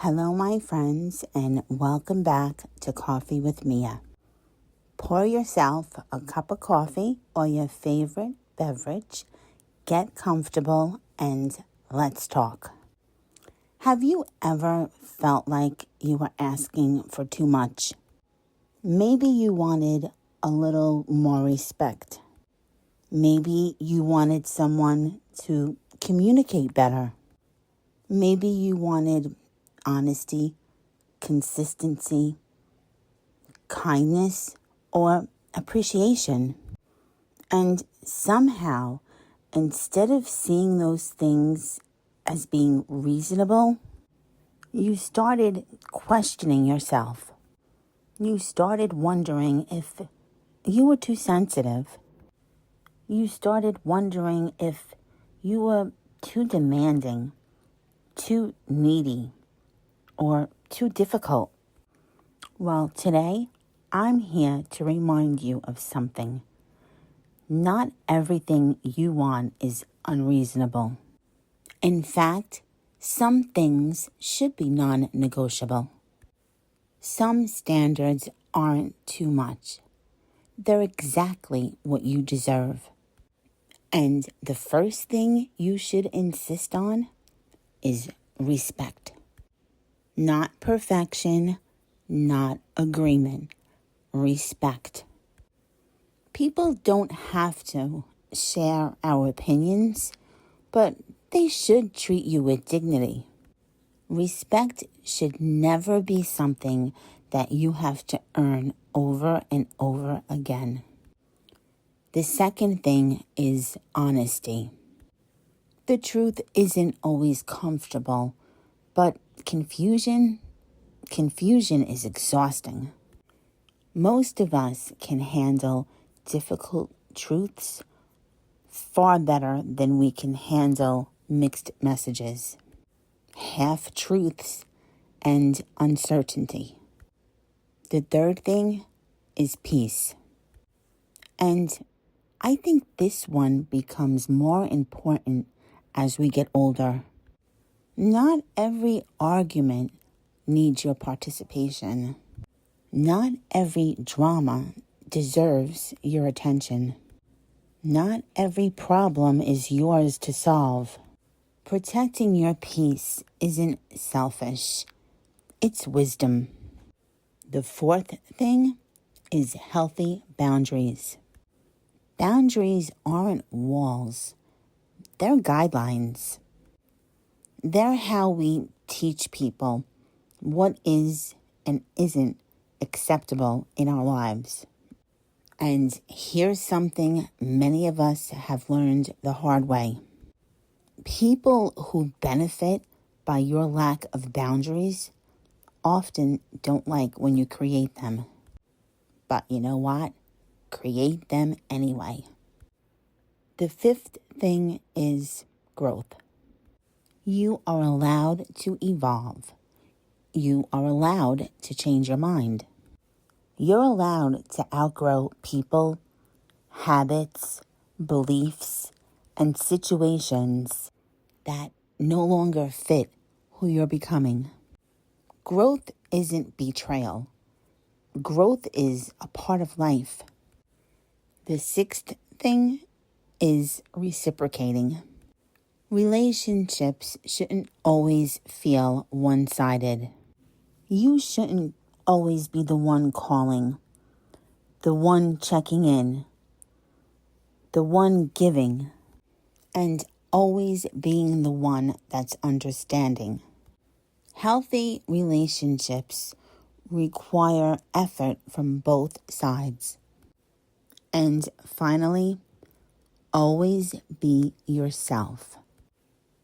Hello, my friends, and welcome back to Coffee with Mia. Pour yourself a cup of coffee or your favorite beverage, get comfortable, and let's talk. Have you ever felt like you were asking for too much? Maybe you wanted a little more respect. Maybe you wanted someone to communicate better. Maybe you wanted honesty, consistency, kindness, or appreciation. And somehow, instead of seeing those things as being reasonable, you started questioning yourself. You started wondering if you were too sensitive. You started wondering if you were too demanding, too needy, or too difficult. Well, today, I'm here to remind you of something. Not everything you want is unreasonable. In fact, some things should be non-negotiable. Some standards aren't too much. They're exactly what you deserve. And the first thing you should insist on is respect. Not perfection, not agreement. Respect. People don't have to share our opinions, but they should treat you with dignity. Respect should never be something that you have to earn over and over again. The second thing is honesty. The truth isn't always comfortable, but confusion is exhausting. Most of us can handle difficult truths far better than we can handle mixed messages, half-truths, and uncertainty. The third thing is peace. And I think this one becomes more important as we get older. Not every argument needs your participation. Not every drama deserves your attention. Not every problem is yours to solve. Protecting your peace isn't selfish. It's wisdom. The fourth thing is healthy boundaries. Boundaries aren't walls. They're guidelines. They're how we teach people what is and isn't acceptable in our lives. And here's something many of us have learned the hard way. People who benefit by your lack of boundaries often don't like when you create them. But you know what? Create them anyway. The fifth thing is growth. You are allowed to evolve. You are allowed to change your mind. You're allowed to outgrow people, habits, beliefs, and situations that no longer fit who you're becoming. Growth isn't betrayal. Growth is a part of life. The sixth thing is reciprocating. Relationships shouldn't always feel one-sided. You shouldn't always be the one calling, the one checking in, the one giving, and always being the one that's understanding. Healthy relationships require effort from both sides. And finally, always be yourself.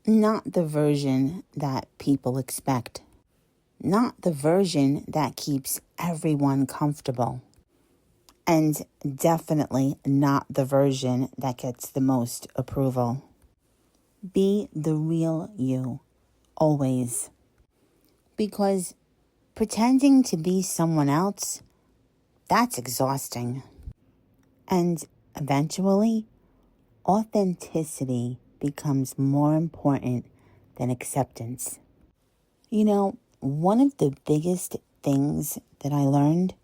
Not the version that people expect. Not the version that keeps everyone comfortable. And definitely not the version that gets the most approval. Be the real you, always. Because pretending to be someone else, that's exhausting. And eventually, authenticity becomes more important than acceptance. You know, one of the biggest things that I learned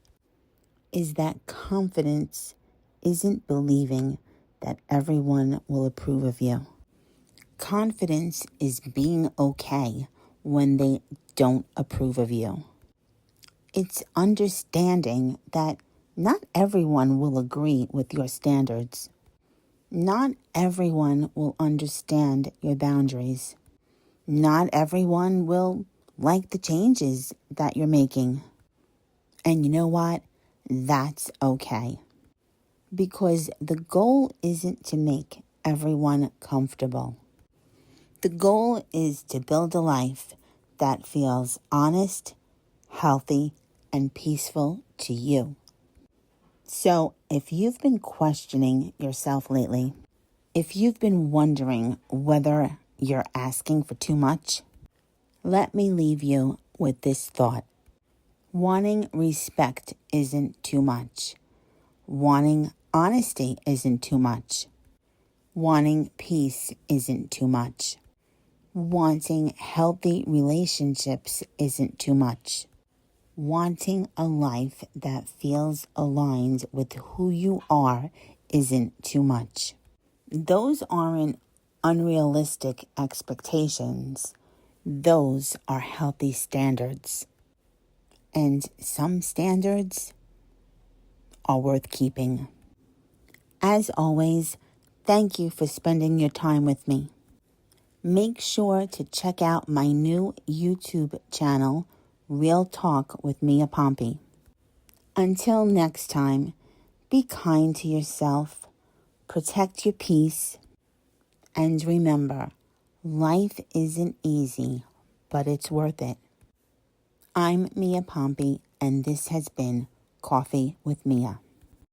is that confidence isn't believing that everyone will approve of you. Confidence is being okay when they don't approve of you. It's understanding that not everyone will agree with your standards. Not everyone will understand your boundaries. Not everyone will like the changes that you're making. And you know what? That's okay. Because the goal isn't to make everyone comfortable. The goal is to build a life that feels honest, healthy, and peaceful to you. So if you've been questioning yourself lately, if you've been wondering whether you're asking for too much, let me leave you with this thought. Wanting respect isn't too much. Wanting honesty isn't too much. Wanting peace isn't too much. Wanting healthy relationships isn't too much. Wanting a life that feels aligned with who you are isn't too much. Those aren't unrealistic expectations. Those are healthy standards. And some standards are worth keeping. As always, thank you for spending your time with me. Make sure to check out my new YouTube channel, Real Talk with Mia Pompey. Until next time, be kind to yourself, protect your peace, and remember, life isn't easy, but it's worth it. I'm Mia Pompey, and this has been Coffee with Mia.